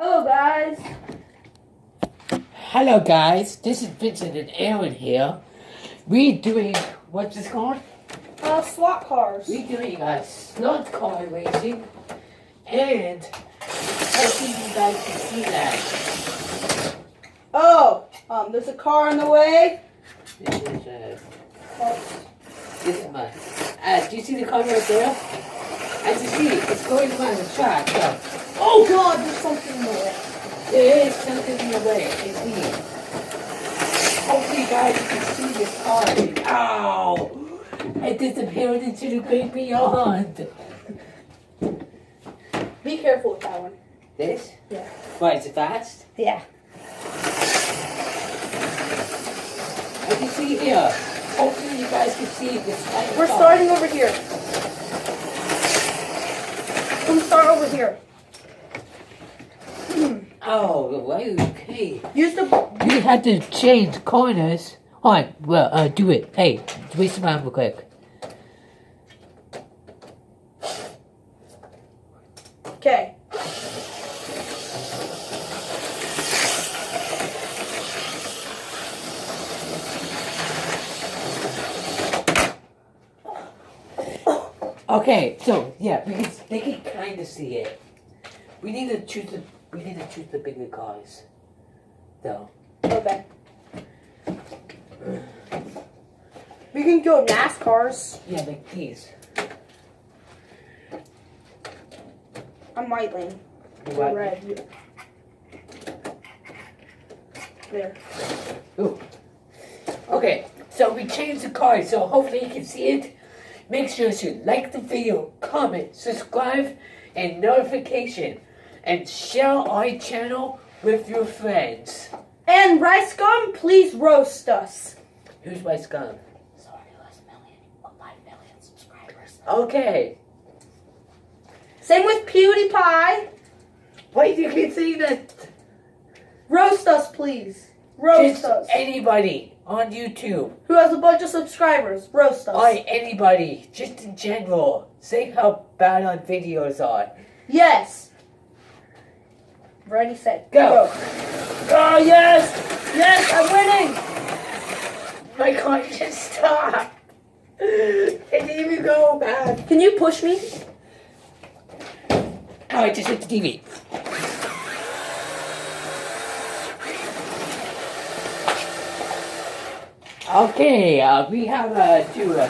Hello guys. Hello guys, this is Vincent and Aaron here. We're doing, what's this called? Slot cars. We're doing a slot car racing, and hopefully you guys can see that. Oh, there's a car in the way. This is mine. Do you see the car right there? As you see, it's going around the track. So. Oh God, there's something in the way. There is something in the way, indeed. Hopefully you guys can see this car. Ow! It disappeared into the great beyond. Be careful with that one. This? Yeah. Why, is it fast? Yeah. As you see here, hopefully you guys can see this. We're starting over here. Let's start over here. Oh, okay. Use the. You had to change corners. Alright, well, do it. Hey, twist around real quick. Okay. Okay, so yeah, because they can kind of see it. We need to choose the bigger cars, though. Okay. We can go NASCARs. Yeah, like these. I'm white lane. What? Red. There. Ooh. Okay, so we changed the cars, so hopefully you can see it. Make sure to like the video, comment, subscribe, and notification, and share our channel with your friends. And Rice Gum, please roast us. Who's my scum? Sorry, last 5 million subscribers. Okay. Same with PewDiePie. Why do you keep saying that? Roast us, please. Roast Just us. anybody on YouTube. Who has a bunch of subscribers? Roast us. Or anybody, just in general. Say how bad our videos are. Yes. Ready, set, Go. Oh, yes! Yes, I'm winning. My car just stopped. It didn't even go bad. Can you push me? Oh, I just hit the TV. Okay, we have to.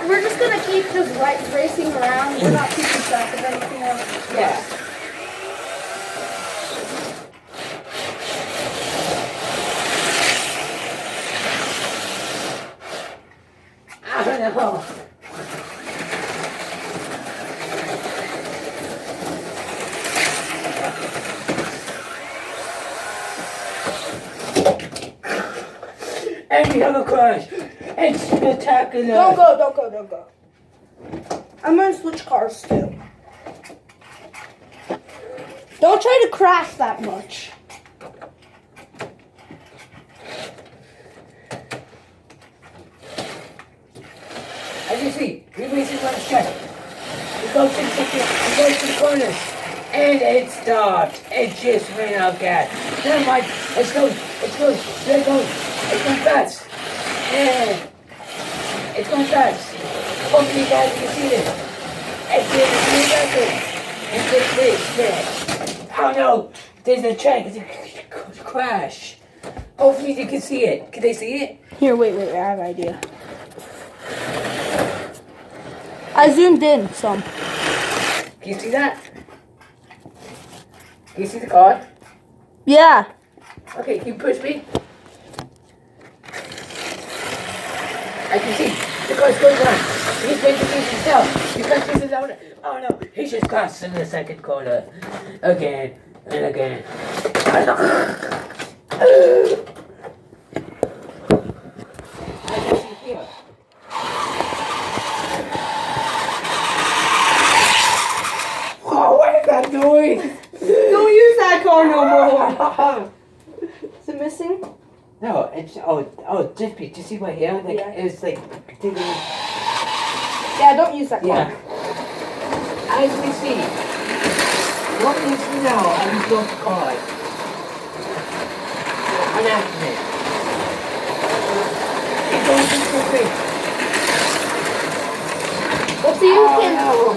We're just gonna keep just racing around. We're not keeping track of anything else. Yeah. I don't know. And we have a crash. It's spectacular. Don't go. I'm gonna switch cars too. Don't try to crash that much. As you see, we racing on the track. We go to the corners. And it stopped. It just ran out of gas. Never mind. It's going. There it goes. It's going fast. And it's going fast. Hopefully you guys can see this. It's in the race. Oh no. There's a track. It's a crash. Hopefully you can see it. Can they see it? Here, wait, I have an idea. I zoomed in some. Can you see that? Can you see the car? Yeah. Okay, can you push me? I can see the car's going on. He's going to lose himself because he's alone. Oh no, he just crossed in the second corner. Again and again. I can see here. Oh, what is that noise? Don't use that car no more. Is it missing? No, it's just you see my hair? Like Yeah. it was like Yeah, don't use that car. yeah. As we see, What needs to know how you built the card? An accident. It goes into quick. Let's see who can.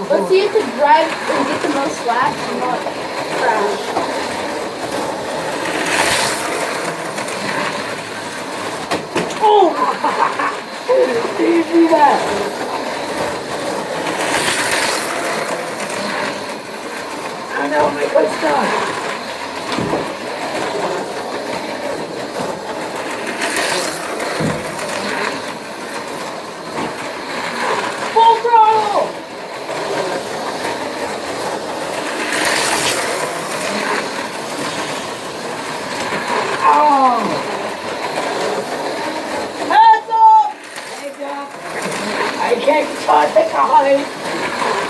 Let's see who can drive and get the most laps and not crash. Oh! Did you see that? I know, my good stuff. Full throttle! Oh! Heads up! Heads up! I can't touch the car!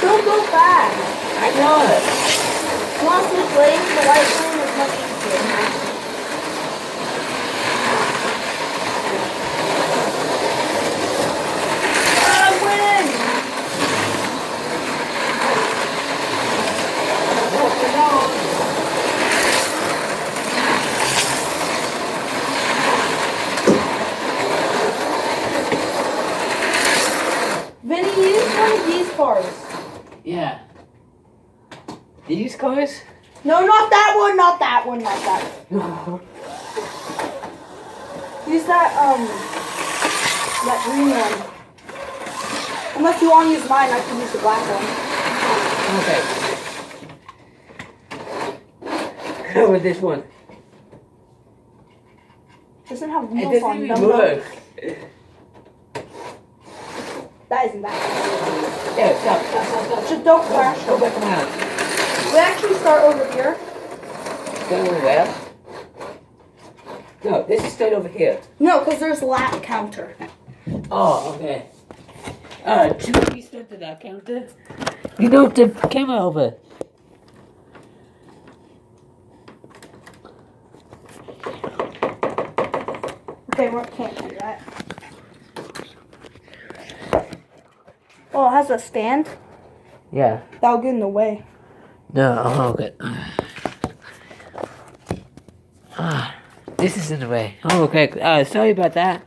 Don't go fast. I know it. Once this lane, the white lane is much easier. I'm winning! Walking on. Vinny, use one of these cars. Yeah. These cars? No, not that one, not that one, not that one. No. Use that green one. Unless you want to use mine, I can use the black one. Okay. Go with this one. Doesn't have It wheels on doesn't them. even work. That isn't bad. Yeah, stop. Just don't crash. Go back around. We actually start over here. Go over there. No, this is straight over here. No, because there's a lap counter. Oh, okay. Should we start to that counter? You know the camera over. Okay, we can't do that. Oh, it has a stand? Yeah. That'll get in the way. No, okay. This is in the way. Oh, okay. Sorry about that.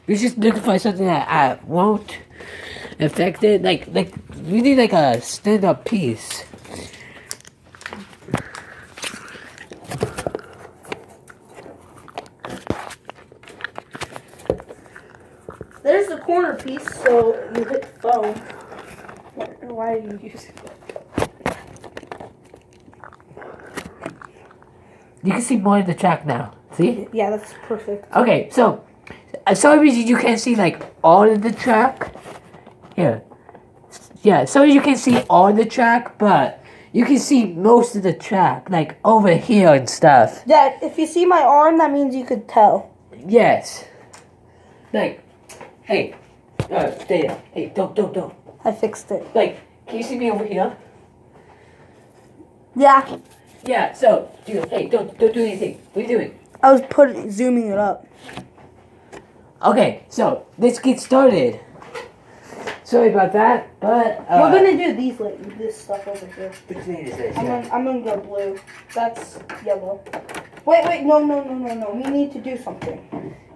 We're just looking for something that won't affect it. Like we need like a stand-up piece. There's the corner piece, so you hit the phone. Why are you using it? You can see more of the track now. See? Yeah, that's perfect. Okay, so sorry you can't see like all of the track. Here. Yeah, sorry you can't see all the track, but you can see most of the track, like over here and stuff. Yeah, if you see my arm, that means you could tell. Yes. Like, hey, stay there. Hey, don't. I fixed it. Like, can you see me over here? Yeah, Yeah. So, hey, don't do anything. What are you doing? I was zooming it up. Okay, so let's get started. Sorry about that, but We're gonna do this stuff over here. Which lane is this? I'm gonna go blue. That's yellow. Wait, no. We need to do something.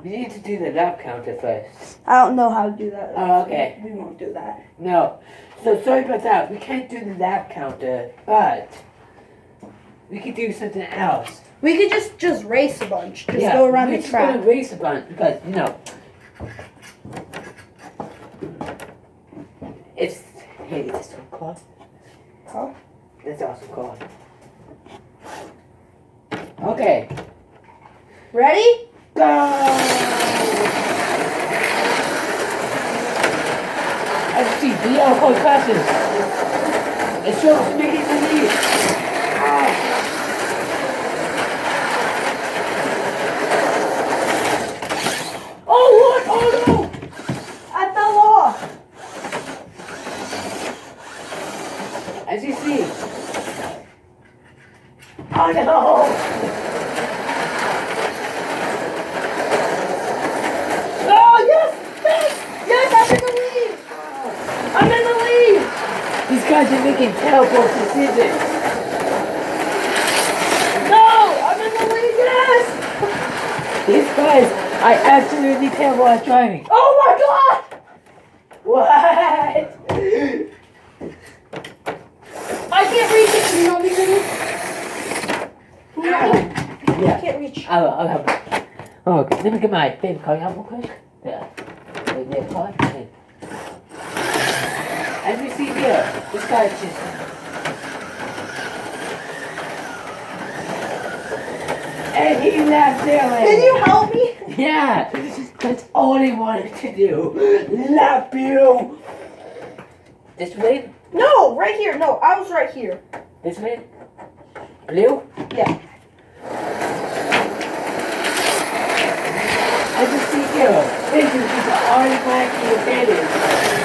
We need to do the lap counter first. I don't know how to do that. Oh, okay. We won't do that. No. So sorry about that. We can't do the lap counter, but we could do something else. We could just race a bunch. Just go around we're the just track. gonna race a bunch because it's hey, this is a car. Huh? That's awesome car. Okay. Ready? Go! Let's see, the yellow car passes. It shows making the lead. Oh, what? Oh, no! I fell off. As you see. Oh, no! Oh, yes! Yes, I'm in the lead. I'm in the lead! These guys are making terrible decisions. These guys are absolutely terrible at driving. Oh my god! What? I can't reach it. Can you help me, Jimmy? Can you help me? I Yeah. can't reach. I'll help you. Oh, okay. Let me get my favorite card out real quick. Yeah. Favorite card. Okay. As you see here, this guy is just... And he left there. Can you help me? Yeah, that's all he wanted to do. Lap you. This way? No, right here. No, I was right here. This way? Blue? Yeah. As you see here, this is just automatically advantage.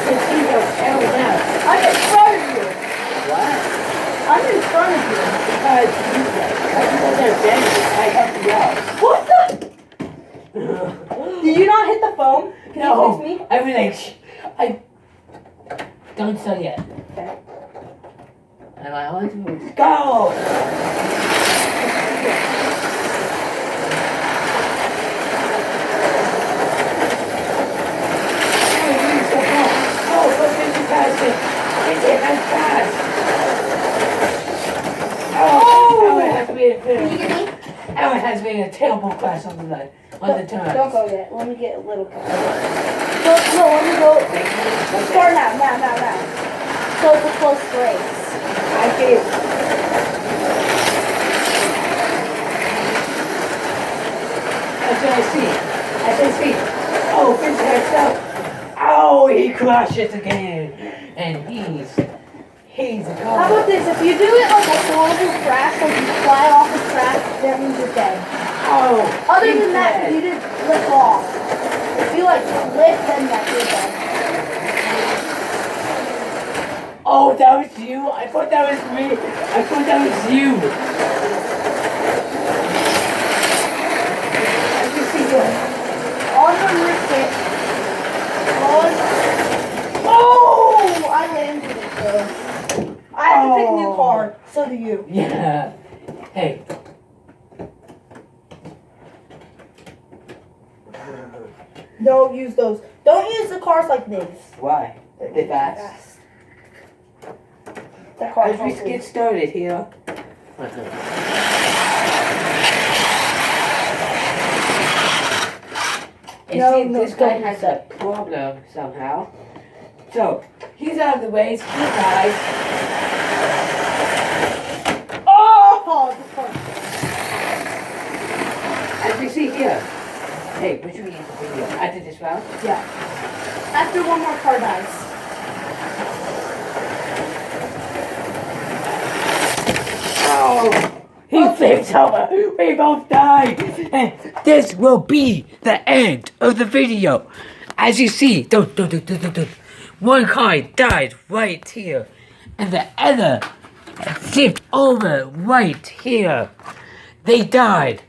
Since he goes hell down. I'm in front of you. What? I'm in front of you. Because you know their advantage, I help you out. What the? Did you not hit the phone? Can you fix me? I mean like, I don't say yet. Okay. And I want to go! Oh, go 50 past it! It's fast! Oh, it has been Can you get me? Aaron has been a terrible class on the turn. Don't go yet. Let me get a little car. No, let me go. Start now. So it's a close race. I feel. As I see. Oh, Vince has up. Oh, he crashes again. And he's a How god. about this? If you do it like a horrible crash, like you fly off the track, that means you're dead. Oh, Other he's than that, dead. if you didn't flip off. If you like flip, then that's your dead. Oh, that was you? I thought that was me. I thought that was you. As you see here. On the ricket. Oh! I landed it though. I have to pick a new car. So do you. Yeah. Hey. Don't use those. Don't use the cars like this. Why? They're fast. That car As we get started here. It No, seems no, this guy don't has use a problem somehow. So, he's out of the way, he dies. Oh! This car. As we see here. Hey, which one is the video? After this round? Yeah. After one more car dies. Oh! He flips over! We both died! And this will be the end of the video. As you see, don't. One car died right here. And the other flipped over right here. They died.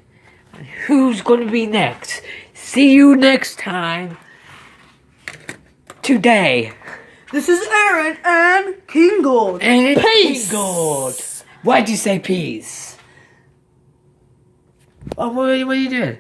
Who's gonna be next? See you next time. Today. This is Aaron and King Gold. And it's Peace. King Gold. Why'd you say peace? Oh, what are you doing?